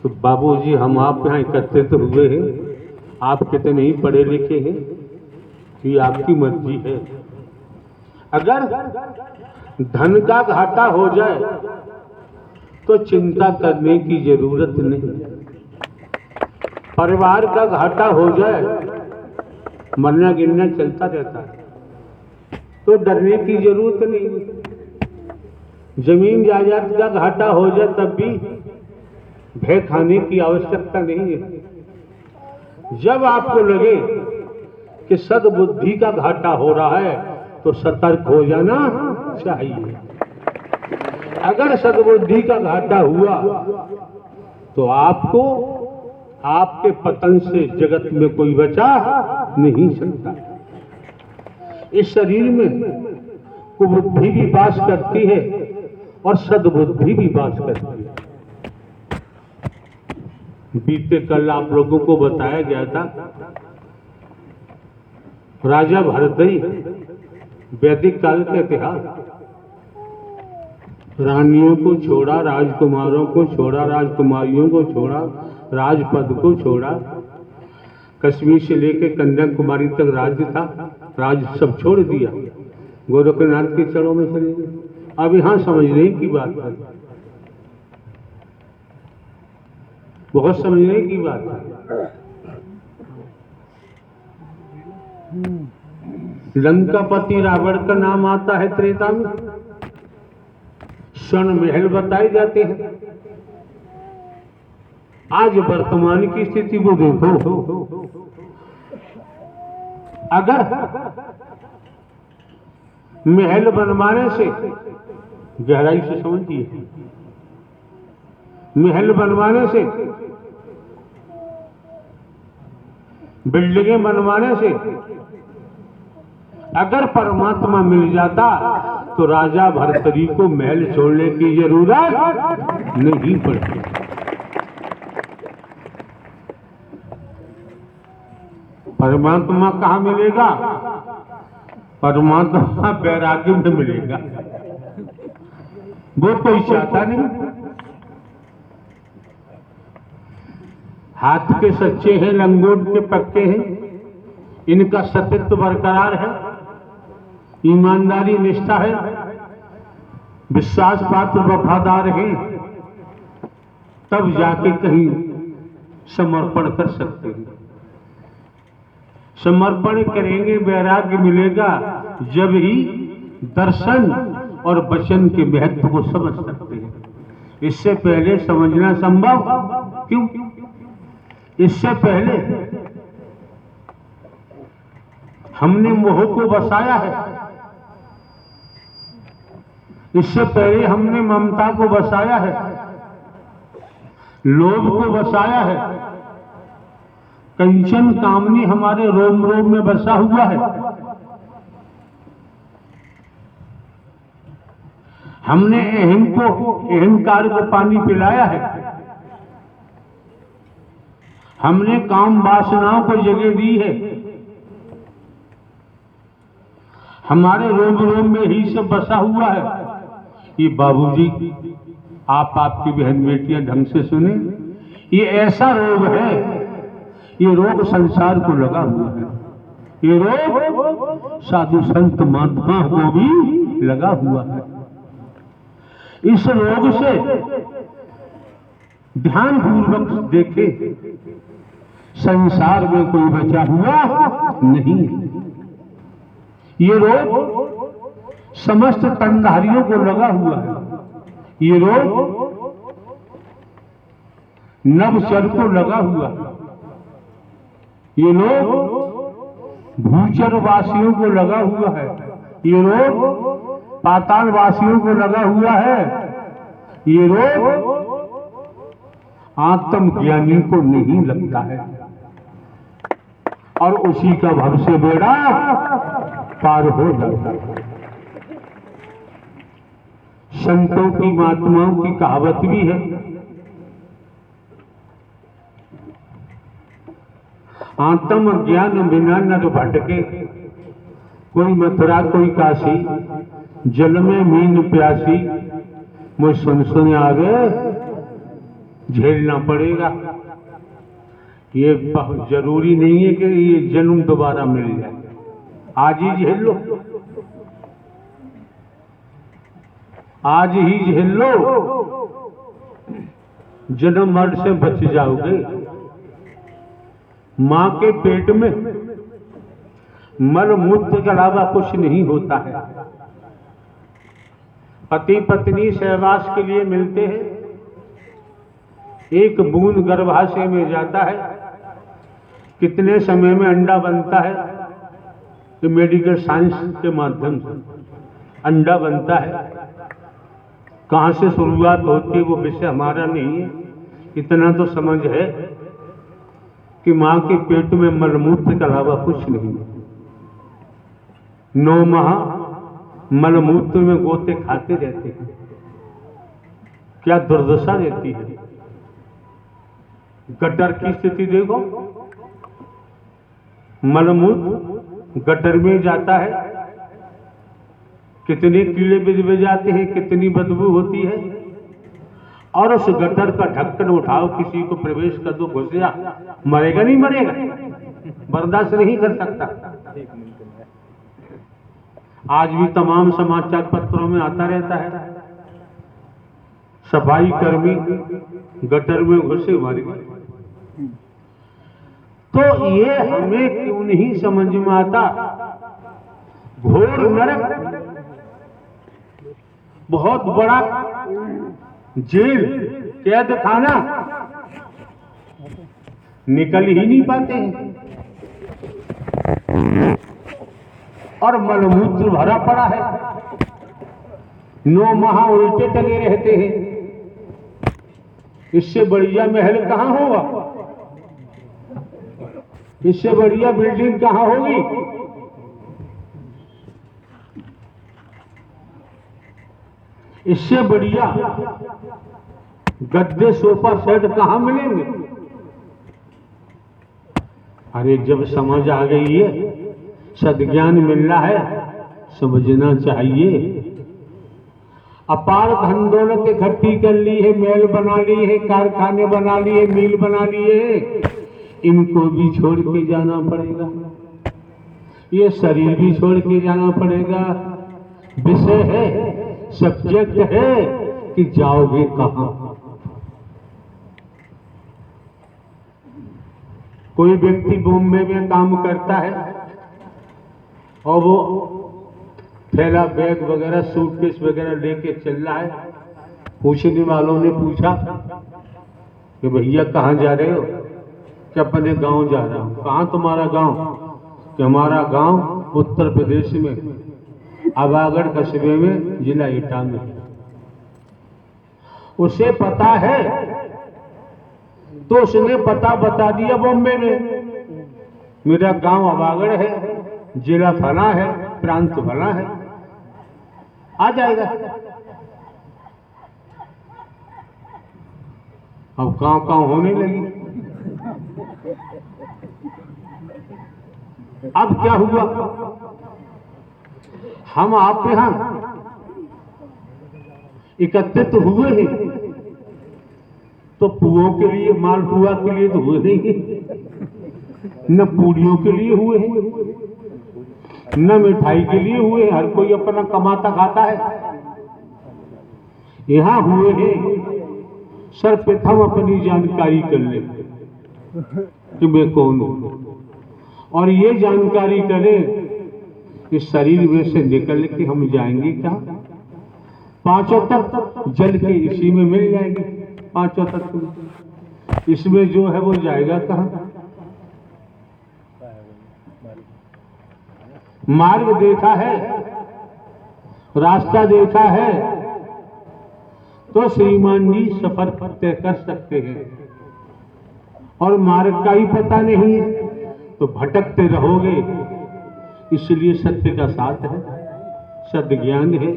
तो बाबूजी हम आप यहाँ एकत्रित हुए हैं, आप कितने ही पढ़े लिखे हैं, ये आपकी मर्जी है। अगर धन का घाटा हो जाए तो चिंता करने की जरूरत नहीं। परिवार का घाटा हो जाए, मरना गिरना चलता रहता है, तो डरने की जरूरत नहीं। जमीन जायदाद का घाटा हो जाए तब भी भय खाने की आवश्यकता नहीं है। जब आपको लगे कि सद्बुद्धि का घाटा हो रहा है तो सतर्क हो जाना चाहिए। अगर सद्बुद्धि का घाटा हुआ तो आपको आपके पतन से जगत में कोई बचा नहीं सकता। इस शरीर में कुबुद्धि भी वास करती है और सद्बुद्धि भी वास करती है। बीते कल आप लोगों को बताया गया था, राजा भरतरी, वैदिक काल का इतिहास, रानियों को छोड़ा, राजकुमारों को छोड़ा, राजकुमारियों को छोड़ा, राजपद को छोड़ा, कश्मीर से लेकर कन्याकुमारी तक राज्य था, राज सब छोड़ दिया, गोरखनाथ के चरणों में चले गए। अब यहां समझने की बात है, बहुत समझने की बात है। लंकापति रावण का नाम आता है त्रेता में, स्वर्ण महल बताए जाते हैं। आज वर्तमान की स्थिति को देखो, अगर महल बनवाने से, गहराई से समझिए, महल बनवाने से, बिल्डिंगें बनवाने से अगर परमात्मा मिल जाता तो राजा भरतरी को महल छोड़ने की जरूरत नहीं पड़ती। परमात्मा कहाँ मिलेगा? परमात्मा वैराग्य में मिलेगा, वो कोई चाहता नहीं। हाथ के सच्चे हैं, लंगोट के पक्के हैं, इनका सत्यत्व बरकरार है, ईमानदारी निष्ठा है, विश्वास पात्र वफादार हैं, तब जाके कहीं समर्पण कर सकते हैं। समर्पण करेंगे, वैराग्य मिलेगा, जब ही दर्शन और वचन के महत्व को समझ सकते हैं। इससे पहले समझना संभव क्यों? इससे पहले हमने मोह को बसाया है, इससे पहले हमने ममता को बसाया है, लोभ को बसाया है, कंचन कामनी हमारे रोम रोम में बसा हुआ है। हमने अहंकार को पानी पिलाया है, हमने काम वासनाओं को जगह दी है, हमारे रोम रोम में ही सब बसा हुआ है। ये बाबूजी, आप आपकी बहन बेटियां ढंग से सुने, ये ऐसा रोग है, ये रोग संसार को लगा हुआ है, ये रोग साधु संत महात्मा को भी लगा हुआ है। इस रोग से ध्यान पूर्वक देखे, संसार में कोई बचा हुआ नहीं। ये रोग समस्त तनधारियों को लगा हुआ है, ये रोग नवचर को लगा हुआ है, ये रोग भूचर वासियों को लगा हुआ है, ये रोग पाताल वासियों को लगा हुआ है, ये रोग आत्मज्ञानी को नहीं लगता है, और उसी का भव से बेड़ा पार हो जाता है। संतों की, महात्माओं की कहावत भी है, आत्म ज्ञान बिना नर भटके, कोई मथुरा कोई काशी, जल में मीन प्यासी, मुझ सुन सुन आवे झेलना पड़ेगा। ये जरूरी नहीं है कि ये जन्म दोबारा मिल जाए, आज ही झेल लो, आज ही झेल लो, जन्म मरण से बच जाओगे। मां के पेट में मल मूत्र के अलावा कुछ नहीं होता है। पति पत्नी सहवास के लिए मिलते हैं, एक बूंद गर्भाशय में जाता है, कितने समय में अंडा बनता है, तो मेडिकल साइंस के माध्यम से अंडा बनता है। कहां से शुरुआत होती है वो विषय हमारा नहीं है, इतना तो समझ है कि मां के पेट में मलमूत्र के अलावा कुछ नहीं है। 9 माह मलमूत्र में गोते खाते रहते हैं, क्या दुर्दशा रहती है। गटर की स्थिति देखो, मलमूत्र गटर में जाता है, कितने कीड़े बिज जाते हैं, कितनी बदबू होती है। और उस गटर का ढक्कन उठाओ, किसी को प्रवेश कर दो, घुस जा, मरेगा नहीं मरेगा, बर्दाश्त नहीं कर सकता। आज भी तमाम समाचार पत्रों में आता रहता है, सफाई कर्मी गटर में घुसे मर गए। तो ये हमें क्यों नहीं समझ में आता। घोर नरक, बहुत बड़ा जेल, कैद खाना, निकल ही नहीं पाते हैं और मलमूत्र भरा पड़ा है। 9 माह उल्टे टंगे रहते हैं। इससे बढ़िया महल कहां होगा, इससे बढ़िया बिल्डिंग कहां होगी। इससे बढ़िया गद्दे सोफा सेट कहां मिलेंगे। अरे जब समझ आ गई है, सद्ज्ञान मिलना है, समझना चाहिए। अपार धन दौलत इकट्ठी कर ली है, महल बना ली है, कारखाने बना लिए, मिल बना लिए, इनको भी छोड़ के जाना पड़ेगा, ये शरीर भी छोड़ के जाना पड़ेगा। विषय है, सब्जेक्ट है कि जाओगे कहां। कोई व्यक्ति बॉम्बे में काम करता है और वो थैला बैग वगैरह सूटकेस वगैरह लेके चल रहा है। पूछने वालों ने पूछा कि भैया कहाँ जा रहे हो, कि अपने गांव जा रहा हूं। कहाँ तुम्हारा गांव, कि हमारा गांव उत्तर प्रदेश में आवागढ़ कस्बे में, जिला एटा में। उसे पता है तो उसने पता बता दिया बॉम्बे में, मेरा गांव आवागढ़ है, जिला फला है, प्रांत फला है, आ जाएगा। अब कांव होने लगी। अब क्या हुआ, हम आप यहां एकत्रित हुए हैं तो पुओं के लिए, मालपुआ के लिए तो हुए नहीं, न पूड़ियों के लिए हुए हैं, न मिठाई के लिए हुए। हर कोई अपना कमाता खाता है। यहां हुए हैं सर्वप्रथम अपनी जानकारी कर ले कि मैं कौन हूं, और ये जानकारी करें कि शरीर में से निकल के हम जाएंगे कहां। 5 तत्व जल के इसी में मिल जाएंगे, 5 तत्व इसमें जो है वो जाएगा कहां। मार्ग देखा है, रास्ता देखा है तो श्रीमान जी सफर तय कर सकते हैं, और मार्ग का ही पता नहीं है तो भटकते रहोगे। इसलिए सत्य का साथ है, सद् ज्ञान है।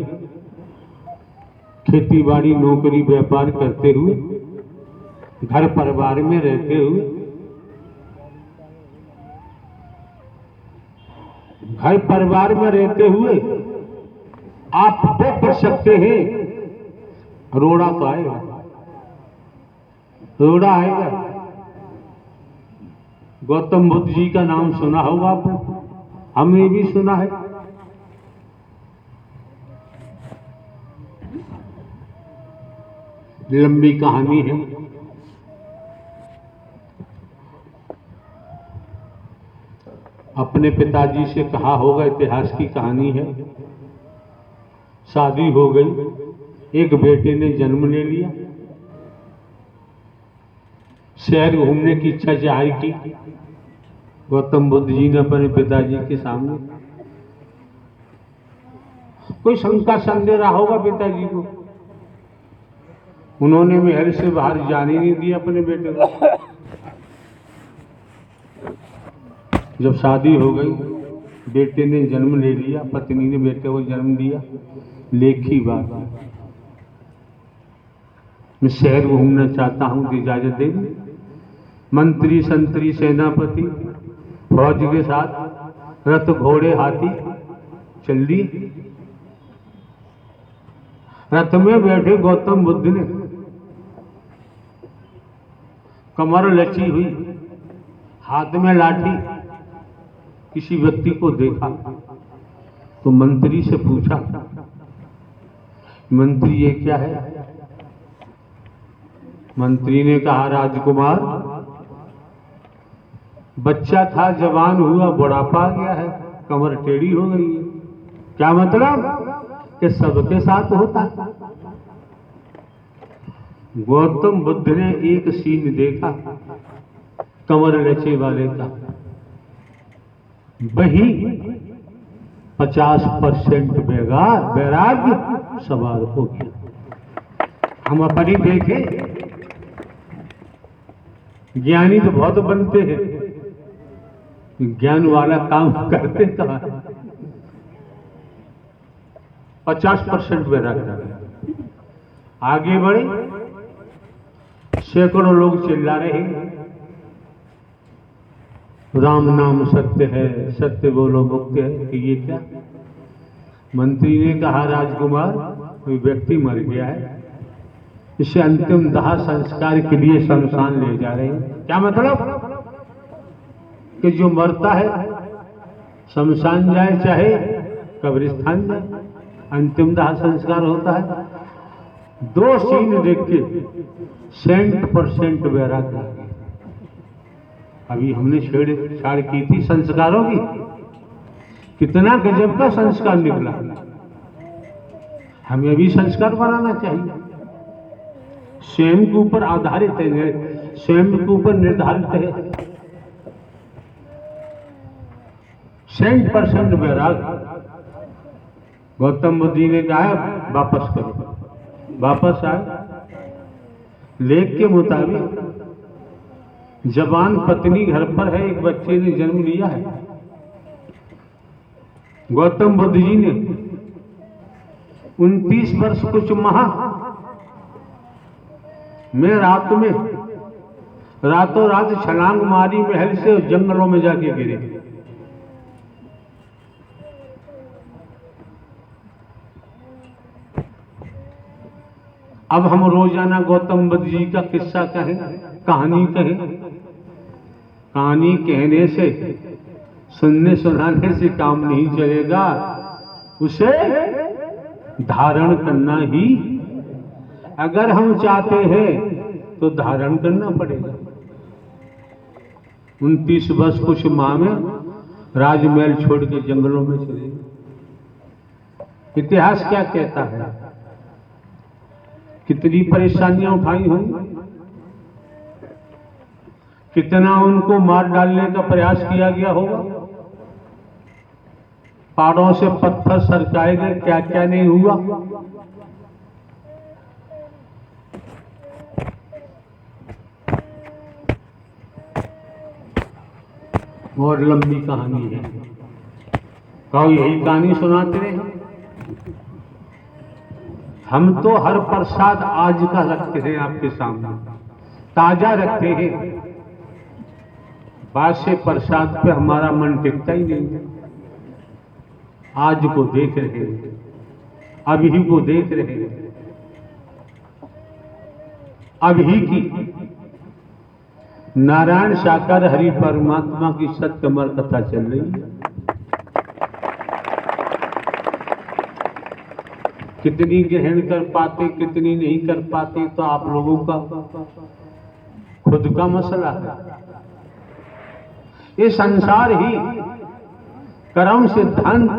खेती बाड़ी नौकरी व्यापार करते हुए, घर परिवार में रहते हुए, घर परिवार में रहते हुए आप वो कर सकते हैं, रोड़ा तो आएगा, रोड़ा आएगा। गौतम बुद्ध जी का नाम सुना होगा आपने, हमने भी सुना है। लंबी कहानी है। अपने पिताजी से कहा होगा, इतिहास की कहानी है। शादी हो गई, एक बेटे ने जन्म ले लिया। शहर घूमने की इच्छा जाहिर की गौतम बुद्ध जी ने अपने पिताजी के सामने। कोई शंका संदेह रहा होगा पिताजी को, उन्होंने महल से बाहर जाने नहीं दिया अपने बेटे को। जब शादी हो गई, बेटे ने जन्म ले लिया, पत्नी ने बेटे को जन्म दिया, लेखी बात है, मैं शहर घूमना चाहता हूं, तो इजाजत देंगे? मंत्री संतरी सेनापति फौज के साथ रथ घोड़े हाथी चल दिए। रथ में बैठे गौतम बुद्ध ने कमर लची हुई, हाथ में लाठी, किसी व्यक्ति को देखा तो मंत्री से पूछा, मंत्री ये क्या है? मंत्री ने कहा, राजकुमार, बच्चा था, जवान हुआ, बुढ़ापा आ गया है, कमर टेढ़ी हो गई है। क्या मतलब? कि सबके साथ होता है। गौतम बुद्ध ने एक सीन देखा कमर लचे वाले का, वही 50% वैराग्य सवार हो गया। हम अपनी देखे, ज्ञानी तो बहुत बनते हैं, ज्ञान वाला काम करते कहाँ? 50% वैराग्य। आगे बढ़े, सैकड़ों लोग चिल्ला रहे, राम नाम सत्य है, सत्य बोलो मुक्त है। कि ये क्या? मंत्री ने कहा, राजकुमार, कोई व्यक्ति मर गया है, इसे अंतिम दाह संस्कार के लिए शमशान ले जा रहे हैं। क्या मतलब? कि जो मरता है शमशान जाए चाहे कब्रिस्तान जाए, अंतिम दाह संस्कार होता है। दो सीन देख के 100% वैराग्य। अभी हमने छेड़छाड़ की थी संस्कारों की, कितना गजब का संस्कार निकला। हमें भी संस्कार बनाना चाहिए, स्वयं के ऊपर आधारित है, स्वयं के ऊपर निर्धारित है। 100% वैराग्य। गौतम बुद्ध जी ने कहा, वापस करो। वापस आए, लेख के मुताबिक जवान पत्नी घर पर है, एक बच्चे ने जन्म लिया है। गौतम बुद्ध जी ने 29 वर्ष कुछ माह में रातों रात छलांग मारी, महल से जंगलों में जाके गिरे। अब हम रोजाना गौतम बुद्ध जी का किस्सा कहें, कहानी कहें, कहानी कहने से, सुनने सुनाने से काम नहीं चलेगा, उसे धारण करना ही, अगर हम चाहते हैं तो धारण करना पड़ेगा। 29 वर्ष कुछ माह में राजमहल छोड़ के जंगलों में चले। इतिहास क्या कहता है? कितनी परेशानियां उठाई होंगी, कितना उनको मार डालने का प्रयास किया गया होगा, पहाड़ों से पत्थर सरकाए गए, क्या क्या नहीं हुआ। और लंबी कहानी है, कहो यही कहानी सुनाते रहे। हम तो हर प्रसाद आज का रखते हैं आपके सामने, ताजा रखते हैं। बाद से प्रसाद पे हमारा मन टिकता ही नहीं। आज को देख रहे हैं, अभी को देख रहे हैं, अभी की नारायण साकार हरि परमात्मा की सत्यमर कथा चल रही है। कितनी ग्रहण कर पाते कितनी नहीं कर पाते तो आप लोगों का खुद का मसला है। ये संसार ही कर्म सिद्धांत,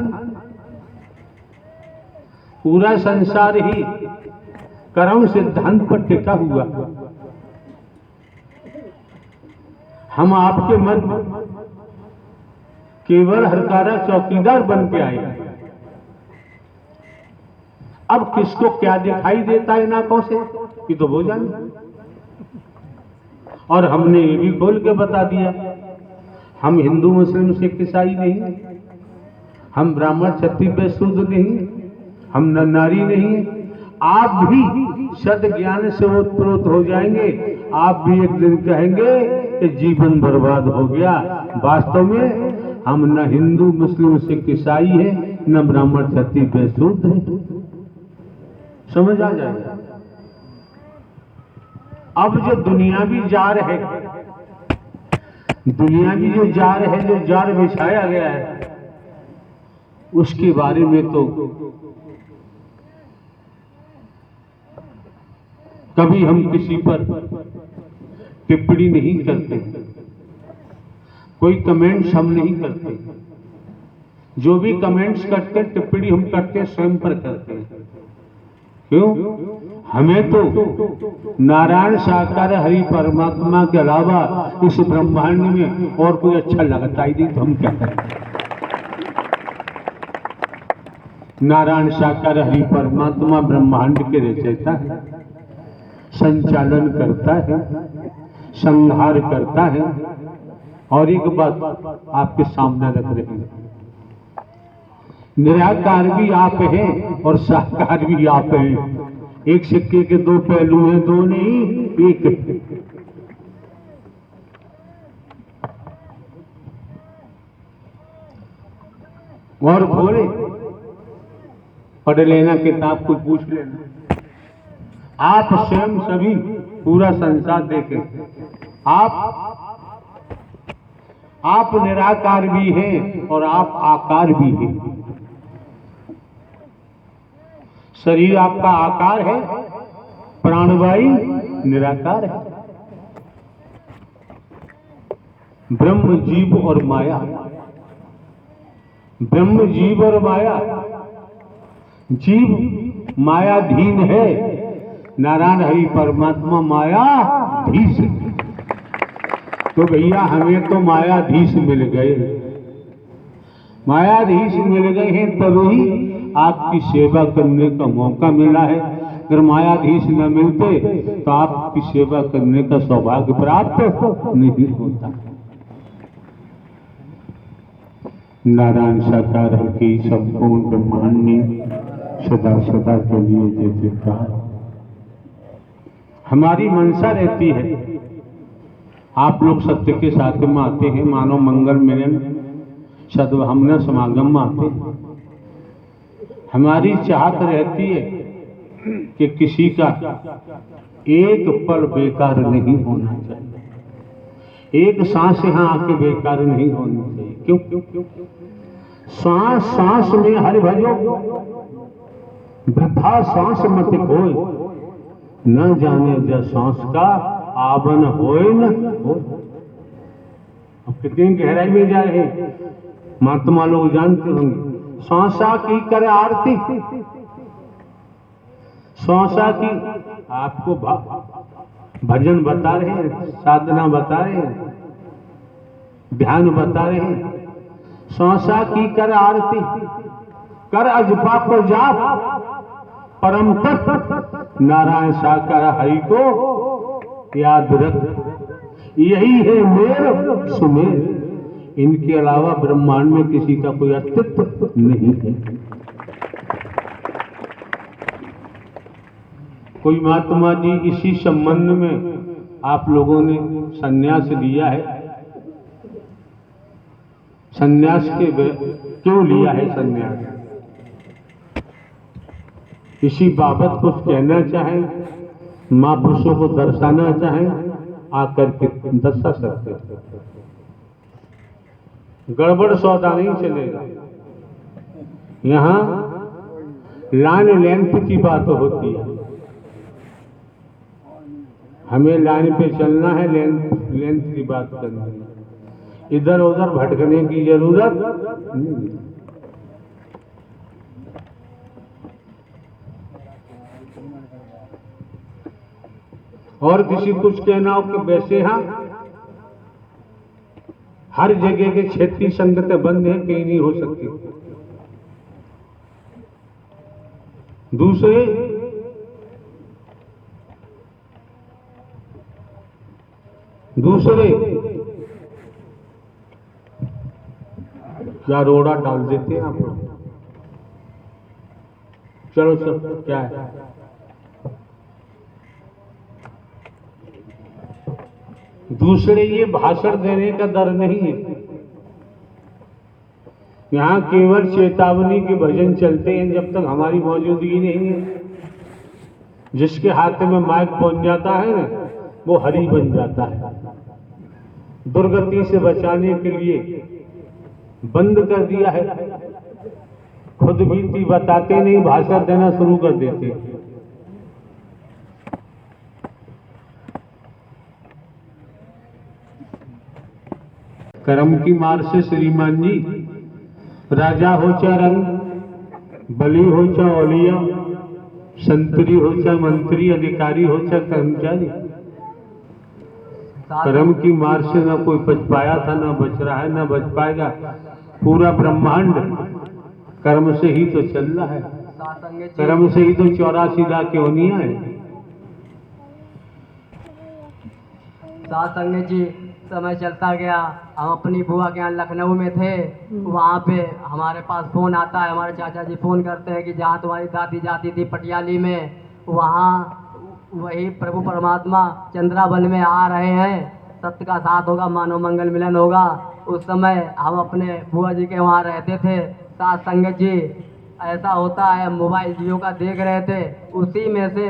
पूरा संसार ही कर्म सिद्धांत पर टिका हुआ। हम आपके मन केवल हरकारा चौकीदार बन के आए। अब किसको क्या दिखाई देता है नाकों से ये तो वो जाने। और हमने ये भी खोल के बता दिया, हम हिंदू मुस्लिम सिख ईसाई नहीं, हम ब्राह्मण क्षत्रिय वैश्य शूद्र नहीं, हम नर नारी नहीं। आप भी सद ज्ञान से ओतप्रोत हो जाएंगे। आप भी एक दिन कहेंगे कि जीवन बर्बाद हो गया। वास्तव में हम न हिंदू मुस्लिम सिख ईसाई है, न ब्राह्मण क्षत्रिय वैश्य शूद्र है। समझ आ जाएगा। अब जो दुनियावी जार है, दुनियावी जो जार है, जो जार बिछाया गया है, उसके बारे में तो कभी हम किसी पर टिप्पणी नहीं करते, कोई कमेंट्स हम नहीं करते। जो भी कमेंट्स करते टिप्पणी हम करते स्वयं पर करते हैं। क्यों? हमें तो नारायण साकार हरि परमात्मा के अलावा इस ब्रह्मांड में और कोई अच्छा लगता ही नहीं, तो हम क्या करें। नारायण साकार हरि परमात्मा ब्रह्मांड के रचयिता है, संचालन करता है, संहार करता है। और एक बात आपके सामने रख रहे हैं, निराकार भी आप हैं और साकार भी आप हैं। एक सिक्के के दो पहलू हैं, दो नहीं एक है। और बोले पढ़ लेना किताब को, पूछ लेना। आप स्वयं सभी पूरा संसार देखें। आप निराकार भी हैं और आप आकार भी हैं। शरीर आपका आकार है, प्राणवायु निराकार है। ब्रह्म जीव और माया, ब्रह्म जीव और माया। जीव मायाधीन है, नारायण हरि परमात्मा मायाधीश। तो भैया हमें तो मायाधीश मिल गए, मायाधीश मिल गए हैं, तभी आपकी सेवा करने का मौका मिला है। अगर मायाधीश न मिलते तो आपकी सेवा करने का सौभाग्य प्राप्त नहीं होता। नारायण साकार की संपूर्ण ब्रह्मांड में सदा सदा के लिए जय जयकार। हमारी मनसा रहती है, आप लोग सत्य के साथ में आते हैं, मानव मंगल मिलन सद्भावना समागम में आते हैं। हमारी चाहत रहती है कि किसी का एक पल बेकार नहीं होना चाहिए, एक सांस यहां आके बेकार नहीं होनी चाहिए। क्यों? सांस सांस में हरि भजो, वृथा सांस मत खोए, न जाने जा सांस का आवन होए न हो। अब कितनी गहराई में जा रहे महात्मा लोग जानते होंगे। सांसा की करे आरती, सांसा की आपको भजन बता रहे हैं, साधना बता रहे हैं, ध्यान बता रहे हैं। सांसा की कर आरती, कर अजपा को जाप, परम तत्व नारायण साकार हरि को याद रख। यही है मेर सुमेर। इनके अलावा ब्रह्मांड में किसी का कोई अस्तित्व नहीं है। कोई महात्मा जी इसी संबंध में आप लोगों ने संन्यास लिया है। संन्यास के क्यों लिया है संन्यास, इसी बाबत कुछ कहना चाहें, महापुरुषों को दर्शाना चाहें, आकर के दशा सकते थे। गड़बड़ सौदा नहीं चलेगा। यहाँ लाइन लेंथ की बात होती है, हमें लाइन पे चलना है, लेंथ लेंथ की बात करनी है, इधर उधर भटकने की जरूरत नहीं। और किसी कुछ कहना हो कि वैसे हाँ हर जगह के क्षेत्रीय संगतें बंद है, कहीं नहीं हो सकती। दूसरे क्या रोड़ा डाल देते हैं आप लोग। चलो सब क्या है, दूसरे ये भाषण देने का डर नहीं है। यहाँ केवल चेतावनी के भजन चलते हैं जब तक हमारी मौजूदगी नहीं है। जिसके हाथ में माइक पहुंच जाता है ना, वो हरि बन जाता है। दुर्गति से बचाने के लिए बंद कर दिया है, खुद बीती बताते नहीं, भाषण देना शुरू कर देते। कर्म की मार से श्रीमान जी, राजा हो चा रंग, बली हो चा औलिया, संतरी हो चा मंत्री, अधिकारी हो चा कर्मचारी, कर्म की मार से ना कोई बच पाया था, ना बच रहा है, ना बच पाएगा। पूरा ब्रह्मांड कर्म से ही तो चल रहा है, कर्म से ही तो 84 लाख योनियां है। साथ जी समय चलता गया, हम अपनी बुआ के यहाँ लखनऊ में थे, वहाँ पे हमारे पास फ़ोन आता है, हमारे चाचा जी फ़ोन करते हैं कि जहाँ तुम्हारी दादी जाती थी पटियाली में, वहाँ वही प्रभु परमात्मा चंद्राबल में आ रहे हैं, सत्य का साथ होगा, मानव मंगल मिलन होगा। उस समय हम अपने बुआ जी के वहाँ रहते थे। साथ संगत जी ऐसा होता है, मोबाइल जियो का देख रहे थे, उसी में से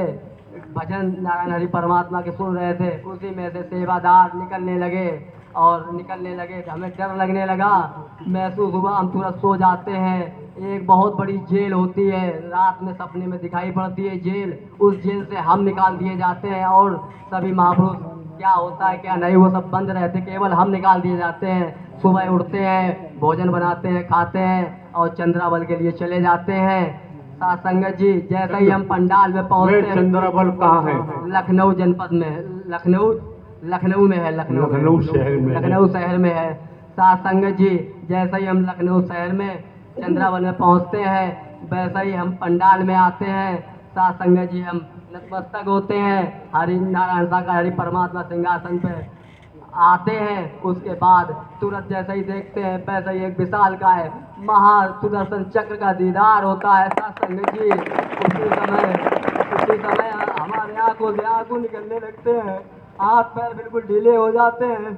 भजन नारायण हरि परमात्मा के सुन रहे थे, उसी में से सेवादार निकलने लगे तो हमें डर लगने लगा, महसूस हुआ हम तुरंत सो जाते हैं। एक बहुत बड़ी जेल होती है, रात में सपने में दिखाई पड़ती है जेल, उस जेल से हम निकाल दिए जाते हैं और सभी महापुरुष क्या होता है क्या नहीं वो सब बंद रहते, केवल हम निकाल दिए जाते हैं। सुबह उठते हैं, भोजन बनाते हैं, खाते हैं और चंद्राबल के लिए चले जाते हैं। साथ संगत जी जैसे ही हम पंडाल में पहुंचते हैं, चंद्राबल कहाँ है? लखनऊ जनपद में, लखनऊ में है, लखनऊ शहर में है। साथ संगत जी जैसे ही हम लखनऊ शहर में चंद्राबल में पहुंचते हैं, वैसे ही हम पंडाल में आते हैं। साथ संगत जी हम नतमस्तक होते हैं, हरि नारायण साकार हरि परमात्मा सिंहासन पे आते हैं। उसके बाद तुरंत जैसे ही देखते हैं वैसे ही एक विशाल का है महा सुदर्शन चक्र का दीदार होता है। साथ संगत जी उसी समय हमारे आंखों से आंसू निकलने लगते हैं, हाथ पैर बिल्कुल ढीले हो जाते हैं।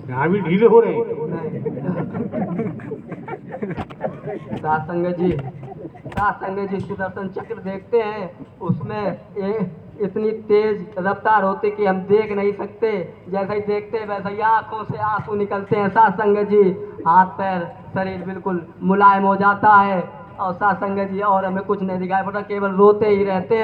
यहाँ भी ढीले हो रहे हैं। साथ संगत जी सुदर्शन चक्र देखते हैं, उसमें इतनी तेज रफ्तार होती कि हम देख नहीं सकते, जैसे ही देखते हैं वैसे ही आंखों से आंसू निकलते हैं। साथ संगत जी हाथ पैर शरीर बिल्कुल मुलायम हो जाता है और साथ संगत जी और हमें कुछ नहीं दिखाई पड़ता, केवल रोते ही रहते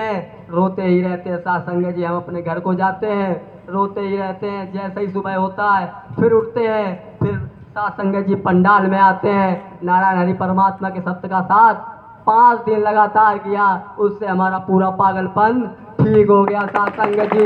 हैं। साथ संगत जी हम अपने घर को जाते हैं, रोते ही रहते हैं। जैसे ही सुबह होता है फिर उठते हैं, फिर साथ संगत जी पंडाल में आते हैं। नारायण हरि परमात्मा के सत्य का साथ 5 दिन लगातार किया, उससे हमारा पूरा पागलपन ठीक हो गया। साथ संगत जी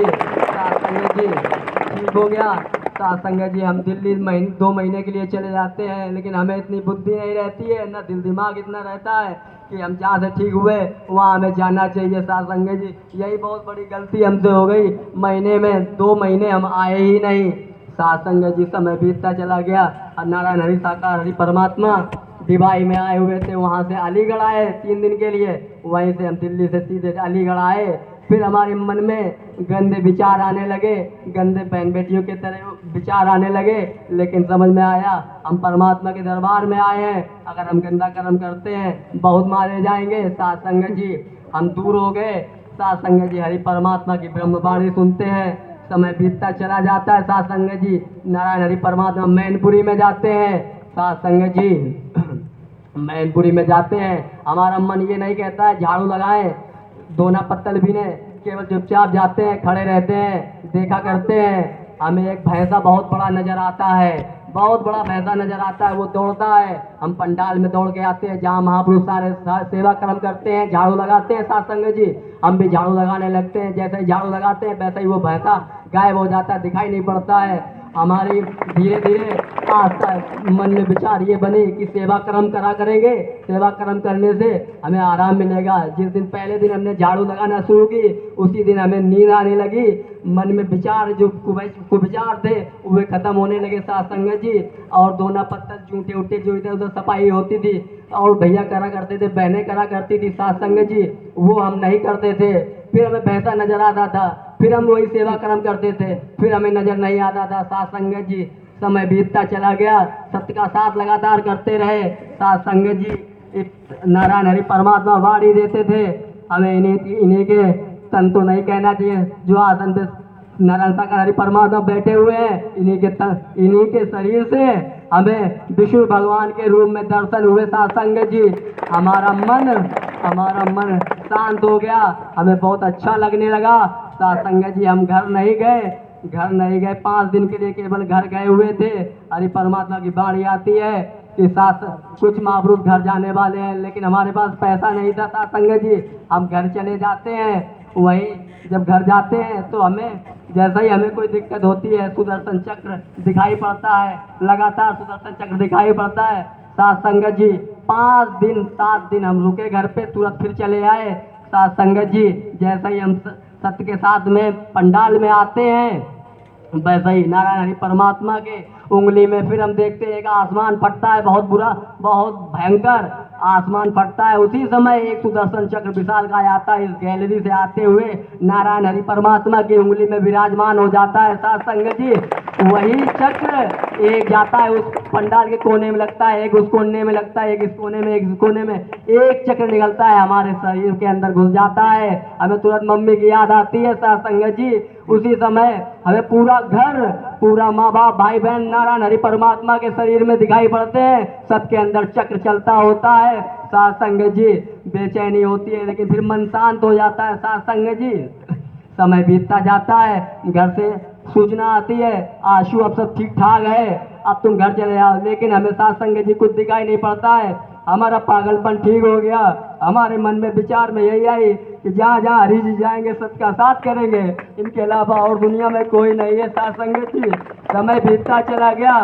ठीक हो गया। साथ संगत जी हम दिल्ली 2 महीने के लिए चले जाते हैं, लेकिन हमें इतनी बुद्धि नहीं रहती है, ना दिल दिमाग इतना रहता है कि हम जहाँ से ठीक हुए वहाँ हमें जाना चाहिए। साथ संगत जी यही बहुत बड़ी गलती हमसे हो गई, महीने में 2 महीने हम आए ही नहीं। साथ संगत जी समय बीतता चला गया और नारायण हरि साकार हरि परमात्मा दिवाई में आए हुए थे, वहाँ से अलीगढ़ आए 3 दिन के लिए, वहीं से हम दिल्ली से सीधे अलीगढ़ आए। फिर हमारे मन में गंदे विचार आने लगे, गंदे बहन बेटियों के तरह विचार आने लगे, लेकिन समझ में आया हम परमात्मा के दरबार में आए हैं, अगर हम गंदा कर्म करते हैं बहुत मारे जाएंगे। साथ संगत जी हम दूर हो गए, साथ संगत जी हरि परमात्मा की ब्रह्मवाणी सुनते हैं। समय बीतता चला जाता है साथ संगत जी। नारायण हरि परमात्मा मैनपुरी में जाते हैं साथ संगत जी। मैनपुरी में जाते हैं। हमारा मन ये नहीं कहता है झाड़ू लगाएं, दोना पत्तल भी ने, केवल चुपचाप जाते हैं, खड़े रहते हैं, देखा करते हैं। हमें एक भैंसा बहुत बड़ा नजर आता है, बहुत बड़ा भैंसा नजर आता है, वो दौड़ता है। हम पंडाल में दौड़ के आते हैं जहाँ महापुरुष सारे सेवा कर्म करते हैं, झाड़ू लगाते हैं साथ संगत जी। हम भी झाड़ू लगाने लगते हैं, जैसे ही झाड़ू लगाते हैं वैसे ही वो भैंसा गायब हो जाता है, दिखाई नहीं पड़ता है। हमारी धीरे धीरे आस्था मन में विचार ये बने कि सेवा कर्म करा करेंगे, सेवा कर्म करने से हमें आराम मिलेगा। जिस दिन पहले दिन हमने झाड़ू लगाना शुरू की, उसी दिन हमें नींद आने लगी। मन में विचार जो कुविचार थे वे खत्म होने लगे साथ संगत जी। और दोना पत्थर जूठे उठे जो इधर उधर सफाई होती थी और भैया करा करते थे, बहनें करा करती थी साथ संगत जी, वो हम नहीं करते थे। फिर हमें भैंसा नजर आता था, फिर हम वही सेवा कर्म करते थे, फिर हमें नजर नहीं आता था साथ संगत जी। समय बीतता चला गया, सत्य का साथ लगातार करते रहे साथ संगत जी। नारायण हरि परमात्मा वाणी देते थे हमें। इन्हीं के तन तो नहीं कहना चाहिए, जो आसन पे नारायण साकार हरि परमात्मा बैठे हुए हैं, इन्हीं के शरीर से हमें विष्णु भगवान के रूप में दर्शन हुए साथ संगत जी। हमारा मन शांत हो गया, हमें बहुत अच्छा लगने लगा साथ संगत जी। हम घर नहीं गए 5 दिन के लिए केवल घर गए हुए थे। हरि परमात्मा की वाणी आती है कि साथ कुछ महापुरुष घर जाने वाले हैं, लेकिन हमारे पास पैसा नहीं था साथ संगत जी। हम घर चले जाते हैं। वही जब घर जाते हैं तो हमें जैसा ही हमें कोई दिक्कत होती है, सुदर्शन चक्र दिखाई पड़ता है, लगातार सुदर्शन चक्र दिखाई पड़ता है साथ संगत जी। 5 दिन 7 दिन हम रुके घर पे, तुरंत फिर चले आए साथ संगत जी। जैसा ही हम सत्य के साथ में पंडाल में आते हैं, वैसे ही नारायण हरि परमात्मा के उंगली में फिर हम देखते हैं एक आसमान फटता है, बहुत बुरा, बहुत भयंकर आसमान फटता है। उसी समय एक सुदर्शन चक्र विशाल का आता है, इस गैलरी से आते हुए नारायण हरि परमात्मा की उंगली में विराजमान हो जाता है साथ संगत जी। वही चक्र एक जाता है उस पंडाल के कोने में लगता है, एक उस कोने में लगता है, एक इस कोने में, एक इस कोने में, एक चक्र निकलता है हमारे शरीर के अंदर घुस जाता है। हमें तुरंत मम्मी की याद आती है साथ संगत जी। उसी समय हमें पूरा घर, पूरा माँ बाप, भाई बहन नारायण हरि परमात्मा के शरीर में दिखाई पड़ते हैं। सबके अंदर चक्र चलता होता है साथ संगत जी। बेचैनी होती है लेकिन फिर मन शांत हो जाता है साथ संगत जी। समय बीतता जाता है, घर से सूचना आती है आशु अब सब ठीक ठाक है, अब तुम घर चले आओ। लेकिन हमें साथ संगत जी कुछ दिखाई नहीं पड़ता है। हमारा पागलपन ठीक हो गया। हमारे मन में विचार में यही आई कि जहाँ जहाँ हरि जी जाएंगे सत्य का साथ करेंगे, इनके अलावा और दुनिया में कोई नहीं है साथ संगत जी। समय बीतता चला गया,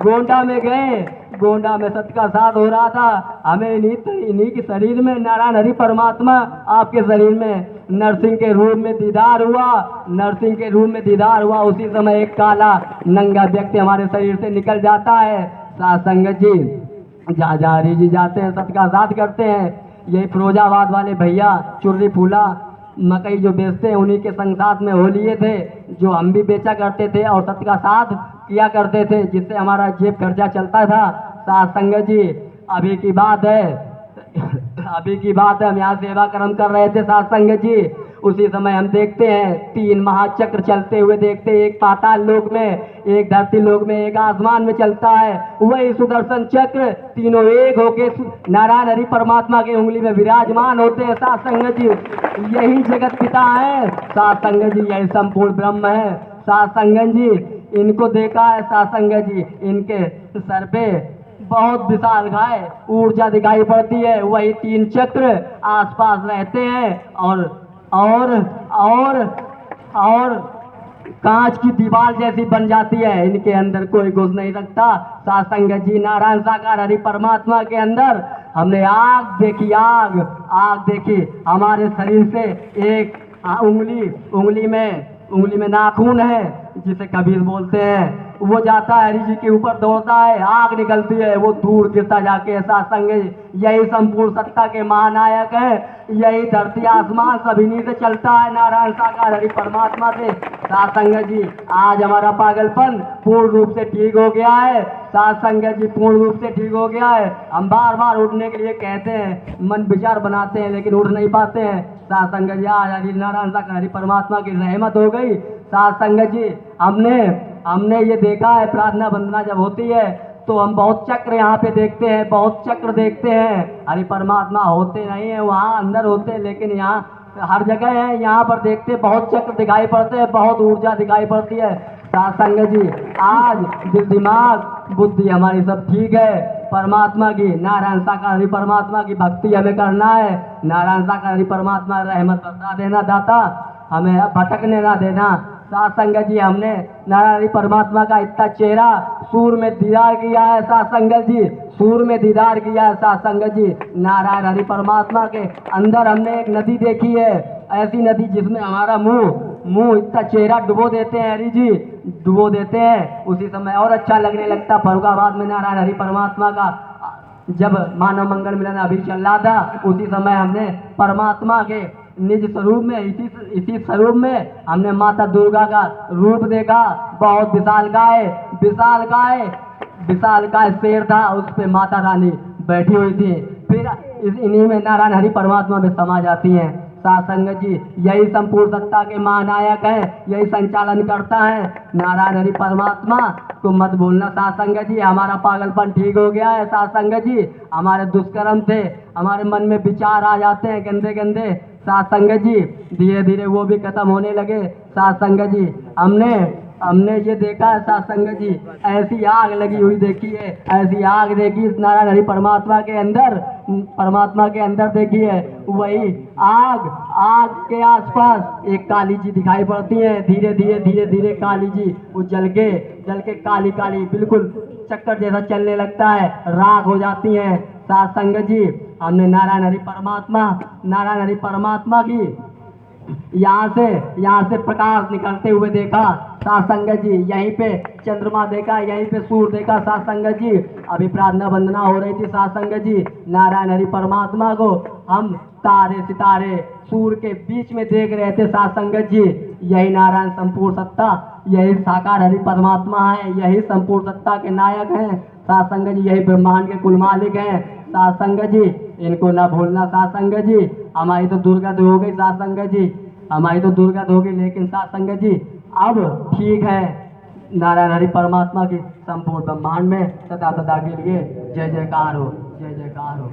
गोंडा में गए, गोंडा में सत्य का साथ हो रहा था। हमें इन्हीं के शरीर में नारायण हरि परमात्मा, आपके शरीर में नरसिंह के रूप में दीदार हुआ, नरसिंह के रूप में दीदार हुआ। उसी समय एक काला नंगा व्यक्ति हमारे शरीर से निकल जाता है साथ संगत जी। जहाँ जहाँ हरि जी जाते हैं सत्य का साथ करते हैं। यही फिरोजाबाद वाले भैया चुर्री फूला मकई जो बेचते हैं, उन्हीं के संग साथ में हो लिए थे, जो हम भी बेचा करते थे और सत्य का साथ किया करते थे, जिससे हमारा जेब खर्चा चलता था साथ संगत जी। अभी की बात है हम यहाँ सेवा कर्म कर रहे थे साथ संगत जी। उसी समय हम देखते हैं 3 महाचक्र चलते हुए देखते हैं, एक पाताल लोक में, एक धरती लोक में, एक आसमान में चलता है। वही सुदर्शन चक्र तीनों एक होके नारायण हरि परमात्मा की उंगली में विराजमान होते हैं साथ संगत जी। यही जगत पिता है साथ संगत जी, यही संपूर्ण ब्रह्म है साथ संगत जी। इनको देखा है साथ संगत जी, इनके सर पे बहुत विशाल गाय ऊर्जा दिखाई पड़ती है। वही 3 चक्र आसपास रहते हैं और कांच की दीवार जैसी बन जाती है। इनके अंदर कोई घुस नहीं सकता साथ संगत जी। नारायण साकार हरि परमात्मा के अंदर हमने आग देखी। हमारे शरीर से एक उंगली में नाखून है, जिसे कबीर बोलते हैं। वो जाता है हरि जी के ऊपर, दौड़ता है, आग निकलती है, वो दूर गिरता जाके। साथ संगत जी यही संपूर्ण सत्ता के महानायक है, यही धरती आसमान सब इन्हीं से चलता है, नारायण साकार हरि परमात्मा से। साथ संगत जी आज हमारा पागलपन पूर्ण रूप से ठीक हो गया है। साथ संगत जी पूर्ण रूप से ठीक हो गया है। हम बार बार उठने के लिए कहते हैं, मन विचार बनाते हैं, लेकिन उठ नहीं पाते हैं। साथ संगत जी आज हरि नारायण साकार हरि परमात्मा की रहमत हो गई। साथ संगत जी हमने ये देखा है, प्रार्थना वंदना जब होती है तो हम बहुत चक्र यहाँ पे देखते हैं, बहुत चक्र देखते हैं। हरि परमात्मा होते नहीं है, वहाँ अंदर होते हैं, लेकिन यहाँ हर जगह है। यहाँ पर देखते बहुत चक्र दिखाई पड़ते हैं, बहुत ऊर्जा दिखाई पड़ती है। साथ संगत जी आज दिल दिमाग बुद्धि हमारी सब ठीक है। परमात्मा की नारायण साकार हरि परमात्मा की भक्ति हमें करना है। नारायण साकार हरि परमात्मा रहमत बरसा देना दाता, हमें भटकने ना देना। साथ संगत जी हमने नारायण हरि परमात्मा का इतना चेहरा सूर में दीदार किया है। साथ संगत जी सूर में दीदार किया है। साथ संगत जी नारायण हरि परमात्मा के अंदर हमने एक नदी देखी है, ऐसी नदी जिसमें हमारा मुंह इतना चेहरा डुबो देते हैं हरि जी, डुबो देते हैं, उसी समय और अच्छा लगने लगता। फरुखाबाद में नारायण हरि परमात्मा का जब मानव मंगल मिलन अभी चल रहा था, उसी समय हमने परमात्मा के निज स्वरूप में इसी स्वरूप में हमने माता दुर्गा का रूप देखा। बहुत विशालकाय शेर था, उस पे माता रानी बैठी हुई थी, फिर इन्हीं में नारायण हरि परमात्मा में समा जाती हैं। साथ संगत जी यही संपूर्ण सत्ता के महानायक हैं, यही संचालन करता है नारायण हरि परमात्मा को मत भूलना। साथ संगत जी हमारा पागलपन ठीक हो गया है। साथ संगत जी हमारे दुष्कर्म थे, हमारे मन में विचार आ जाते हैं गंदे गंदे, साथ संगत जी धीरे धीरे वो भी खत्म होने लगे। साथ संगत जी हमने ये देखा है, साथ संगत जी ऐसी आग लगी हुई देखी है, ऐसी आग देखी इस नारायण हरि परमात्मा के अंदर देखी है। वही आग के आसपास एक काली जी दिखाई पड़ती है। धीरे धीरे काली जी वो जल के काली बिल्कुल चक्कर जैसा चलने लगता है, राख हो जाती हैं। साथ संगत जी हमने नारायण हरि परमात्मा की यहाँ से प्रकाश निकलते हुए देखा। साथ संगत जी यहीं पे चंद्रमा देखा, यहीं पे सूर्य देखा। साथ संगत जी अभी प्रार्थना वंदना हो रही थी। साथ संगत जी नारायण हरि परमात्मा को हम तारे सितारे सूर्य के बीच में देख रहे थे। साथ संगत जी यही नारायण संपूर्ण सत्ता, यही साकार हरि परमात्मा है, यही संपूर्ण सत्ता के नायक हैं। साथ संगत जी यही ब्रह्मांड के कुल मालिक हैं। साथ संगत जी इनको ना भूलना। साथ संगत जी हमारी तो दुर्गत हो गई, साथ संगत जी हमारी तो दुर्गत हो गई, लेकिन साथ संगत जी अब ठीक है। नारायण हरि परमात्मा की संपूर्ण ब्रह्मांड में सदा सदा के लिए जय जयकार हो, जय जयकार हो।